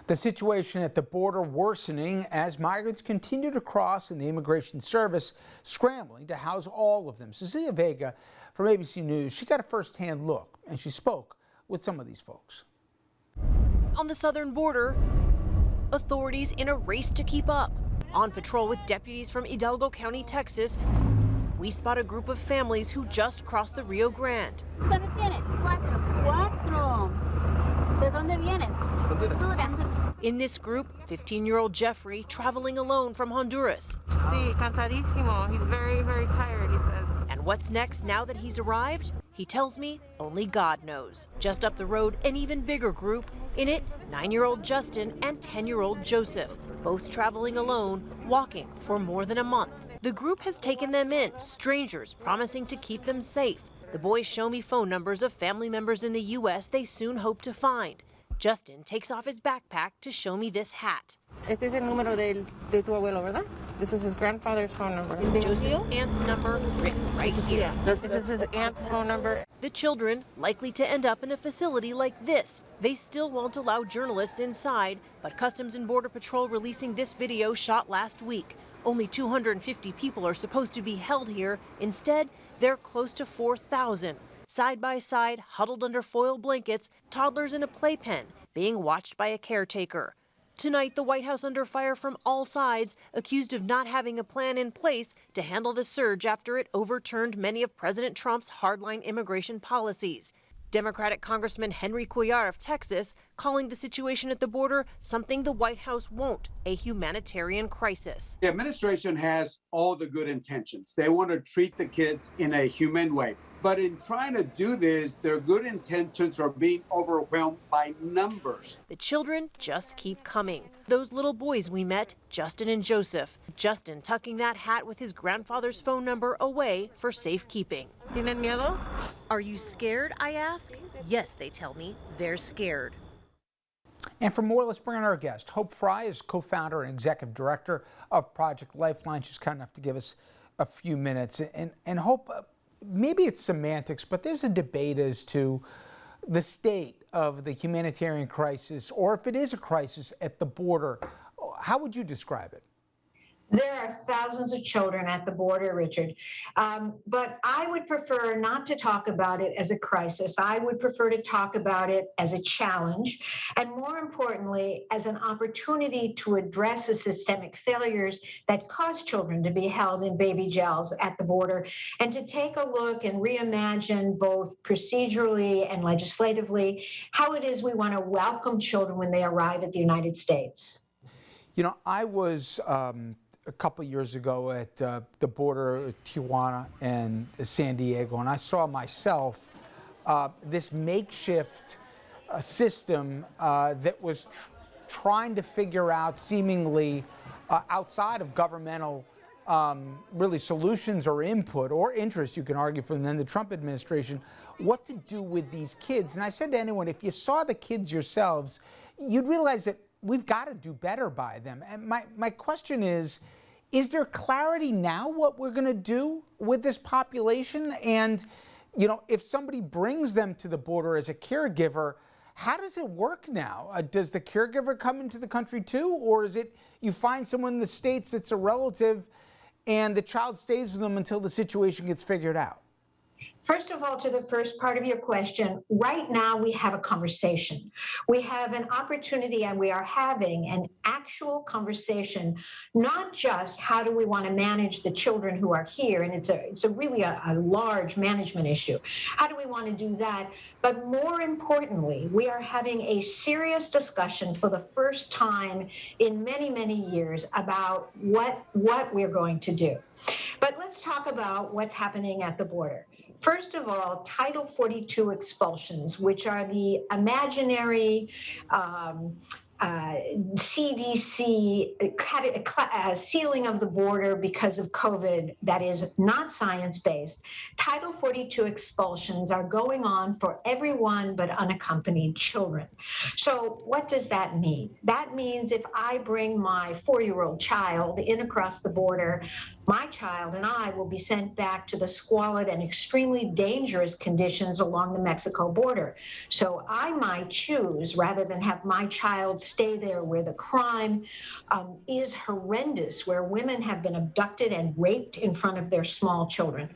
The situation at the border worsening as migrants continue to cross and the Immigration Service scrambling to house all of them. Cecilia Vega from ABC News, she got a first-hand look and she spoke with some of these folks. On the southern border, authorities in a race to keep up. On patrol with deputies from Hidalgo County, Texas, we spot a group of families who just crossed the Rio Grande. ¿Cuántos tienes? Cuatro. ¿De dónde vienes? Honduras. In this group, 15-year-old Jeffrey traveling alone from Honduras. Sí, cansadísimo. He's very, very tired, he says. And what's next now that he's arrived? He tells me only God knows. Just up the road, an even bigger group. In it, 9-year-old Justin and 10-year-old Joseph, both traveling alone, walking for more than a month. The group has taken them in, strangers promising to keep them safe. The boys show me phone numbers of family members in the U.S. they soon hope to find. Justin takes off his backpack to show me this hat. Este es el número de tu abuelo, ¿verdad? This is his grandfather's phone number. Joseph's aunt's number written right here. This is his aunt's phone number. The children likely to end up in a facility like this. They still won't allow journalists inside, but Customs and Border Patrol releasing this video shot last week. Only 250 people are supposed to be held here. Instead, they're close to 4,000. Side by side, huddled under foil blankets, toddlers in a playpen, being watched by a caretaker. Tonight, the White House under fire from all sides, accused of not having a plan in place to handle the surge after it overturned many of President Trump's hardline immigration policies. Democratic Congressman Henry Cuellar of Texas calling the situation at the border something the White House won't, a humanitarian crisis. The administration has all the good intentions. They want to treat the kids in a humane way. But in trying to do this, their good intentions are being overwhelmed by numbers. The children just keep coming. Those little boys we met, Justin and Joseph. Justin tucking that hat with his grandfather's phone number away for safekeeping. ¿Tienen miedo? Are you scared, I ask? Yes, they tell me. They're scared. And for more, let's bring on our guest. Hope Frye is co-founder and executive director of Project Lifeline. She's kind enough to give us a few minutes. And Hope, maybe it's semantics, but there's a debate as to the state of the humanitarian crisis, or if it is a crisis at the border. How would you describe it? There are thousands of children at the border, Richard, but I would prefer not to talk about it as a crisis. I would prefer to talk about it as a challenge, and more importantly, as an opportunity to address the systemic failures that cause children to be held in baby jails at the border, and to take a look and reimagine both procedurally and legislatively how it is we want to welcome children when they arrive at the United States. You know, I was a couple of years ago at the border of Tijuana and San Diego, and I saw myself this makeshift system that was trying to figure out, seemingly outside of governmental really solutions or input or interest, you can argue, from then the Trump administration, what to do with these kids. And I said to anyone, if you saw the kids yourselves, you'd realize that we've got to do better by them. And my question is there clarity now what we're going to do with this population? And, you know, if somebody brings them to the border as a caregiver, how does it work now? Does the caregiver come into the country too? Or is it you find someone in the States that's a relative and the child stays with them until the situation gets figured out? First of all, to the first part of your question, right now we have a conversation. We have an opportunity, and we are having an actual conversation, not just how do we want to manage the children who are here, and it's a really a large management issue. How do we want to do that? But more importantly, we are having a serious discussion for the first time in many, many years about what we're going to do. But let's talk about what's happening at the border. First of all, Title 42 expulsions, which are the imaginary CDC sealing of the border because of COVID that is not science-based. Title 42 expulsions are going on for everyone but unaccompanied children. So what does that mean? That means if I bring my 4-year-old child in across the border, my child and I will be sent back to the squalid and extremely dangerous conditions along the Mexico border. So I might choose, rather than have my child stay there, where the crime is horrendous, where women have been abducted and raped in front of their small children.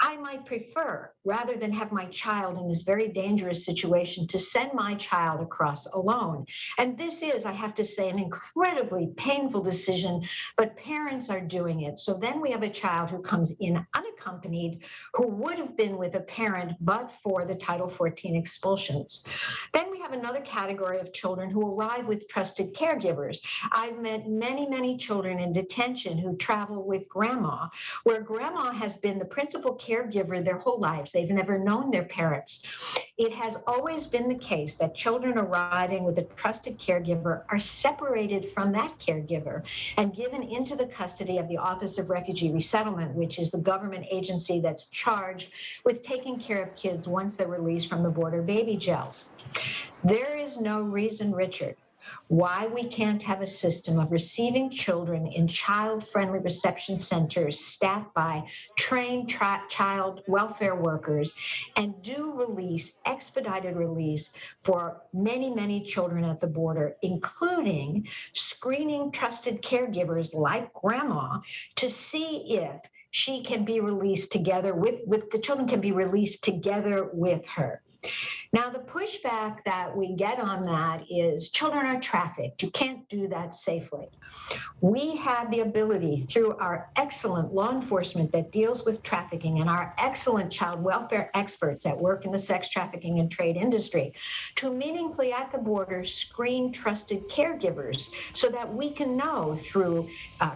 I might prefer, rather than have my child in this very dangerous situation, to send my child across alone. And this is, I have to say, an incredibly painful decision, but parents are doing it. So then we have a child who comes in unaccompanied, who would have been with a parent but for the Title 14 expulsions. Then we have another category of children who arrive with trusted caregivers. I've met many, many children in detention who travel with grandma, where grandma has been the principal caregiver their whole lives. They've never known their parents. It has always been the case that children arriving with a trusted caregiver are separated from that caregiver and given into the custody of the Office of Refugee Resettlement, which is the government agency that's charged with taking care of kids once they're released from the border baby jails. There is no reason, Richard, why we can't have a system of receiving children in child-friendly reception centers staffed by trained child welfare workers and do release, expedited release for many, many children at the border, including screening trusted caregivers like grandma to see if she can be released together with the children can be released together with her. Now, the pushback that we get on that is children are trafficked. You can't do that safely. We have the ability through our excellent law enforcement that deals with trafficking and our excellent child welfare experts that work in the sex trafficking and trade industry to meaningfully at the border screen trusted caregivers so that we can know through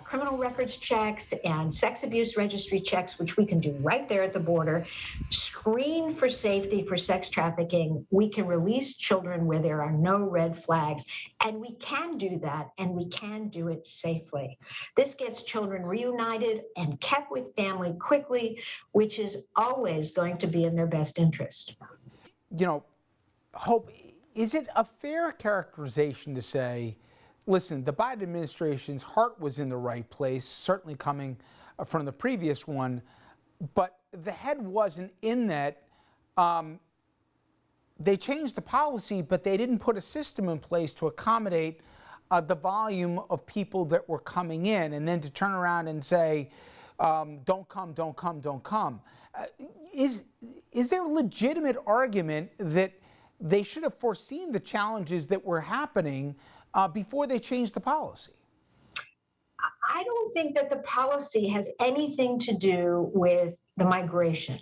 criminal records checks and sex abuse registry checks, which we can do right there at the border, screen for safety for sex trafficking. We can release children where there are no red flags, and we can do that, and we can do it safely. This gets children reunited and kept with family quickly, which is always going to be in their best interest. You know, Hope, is it a fair characterization to say, listen, the Biden administration's heart was in the right place, certainly coming from the previous one, but the head wasn't in that. They changed the policy, but they didn't put a system in place to accommodate the volume of people that were coming in, and then to turn around and say, don't come, don't come, don't come. Is there a legitimate argument that they should have foreseen the challenges that were happening before they changed the policy? I don't think that the policy has anything to do with the migration.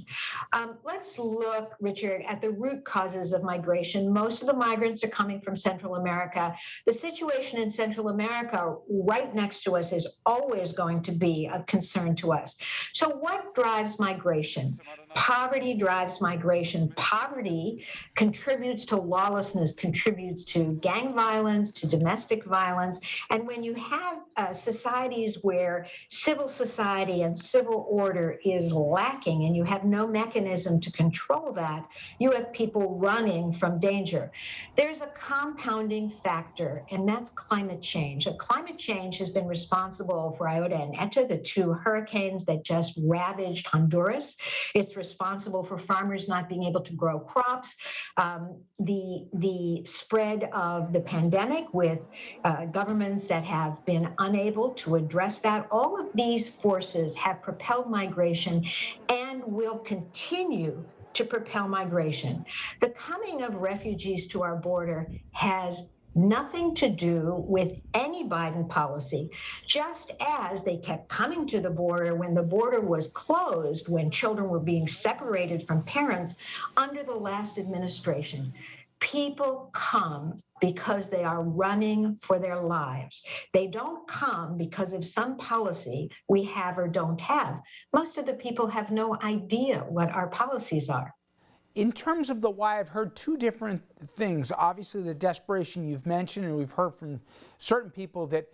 Let's look, Richard, at the root causes of migration. Most of the migrants are coming from Central America. The situation in Central America right next to us is always going to be of concern to us. So what drives migration? Poverty drives migration. Poverty contributes to lawlessness, contributes to gang violence, to domestic violence. And when you have societies where civil society and civil order is lacking and you have no mechanism to control that, you have people running from danger. There's a compounding factor, and that's climate change. Climate change has been responsible for Iota and Eta, the two hurricanes that just ravaged Honduras. It's responsible for farmers not being able to grow crops. The spread of the pandemic with governments that have been unable to address that. All of these forces have propelled migration and will continue to propel migration. The coming of refugees to our border has nothing to do with any Biden policy, just as they kept coming to the border when the border was closed, when children were being separated from parents under the last administration. People come because they are running for their lives. They don't come because of some policy we have or don't have. Most of the people have no idea what our policies are. In terms of the why, I've heard two different things. Obviously, the desperation you've mentioned, and we've heard from certain people that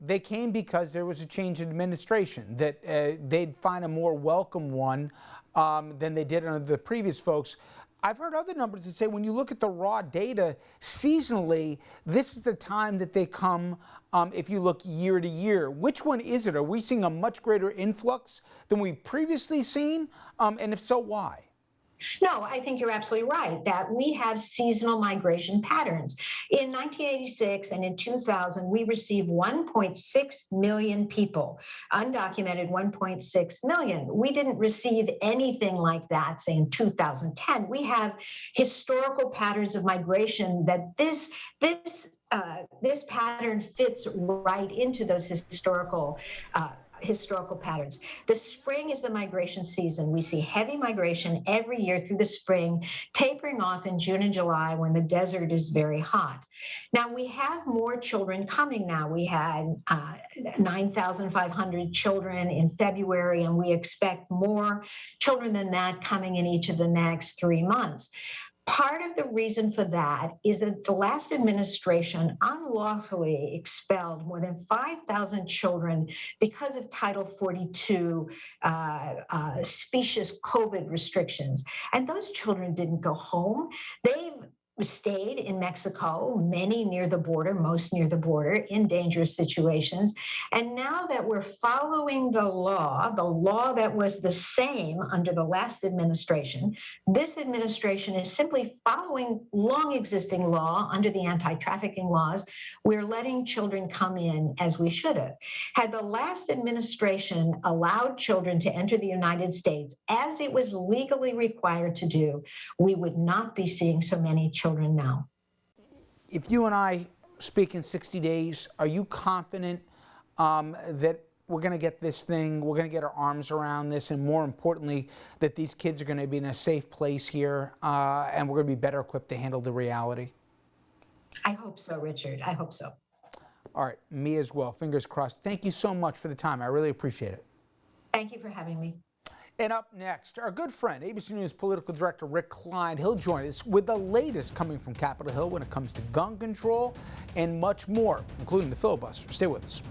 they came because there was a change in administration, that they'd find a more welcome one than they did under the previous folks. I've heard other numbers that say when you look at the raw data seasonally, this is the time that they come if you look year to year. Which one is it? Are we seeing a much greater influx than we've previously seen? And if so, why? No, I think you're absolutely right that we have seasonal migration patterns. In 1986 and in 2000, we received 1.6 million people, undocumented 1.6 million. We didn't receive anything like that, say, in 2010. We have historical patterns of migration that this pattern fits right into those historical patterns. The spring is the migration season. We see heavy migration every year through the spring, tapering off in June and July when the desert is very hot. Now, we have more children coming now. We had 9,500 children in February, and we expect more children than that coming in each of the next 3 months. Part of the reason for that is that the last administration unlawfully expelled more than 5,000 children because of Title 42 specious COVID restrictions. And those children didn't go home. They've stayed in Mexico, many near the border, most near the border, in dangerous situations. And now that we're following the law that was the same under the last administration, this administration is simply following long existing law under the anti-trafficking laws. We're letting children come in as we should have. Had the last administration allowed children to enter the United States as it was legally required to do, we would not be seeing so many children now. If you and I speak in 60 days, are you confident that we're going to get this thing, we're going to get our arms around this, and more importantly, that these kids are going to be in a safe place here and we're going to be better equipped to handle the reality? I hope so, Richard. I hope so. All right, me as well. Fingers crossed. Thank you so much for the time. I really appreciate it. Thank you for having me. And up next, our good friend, ABC News political director Rick Klein. He'll join us with the latest coming from Capitol Hill when it comes to gun control and much more, including the filibuster. Stay with us.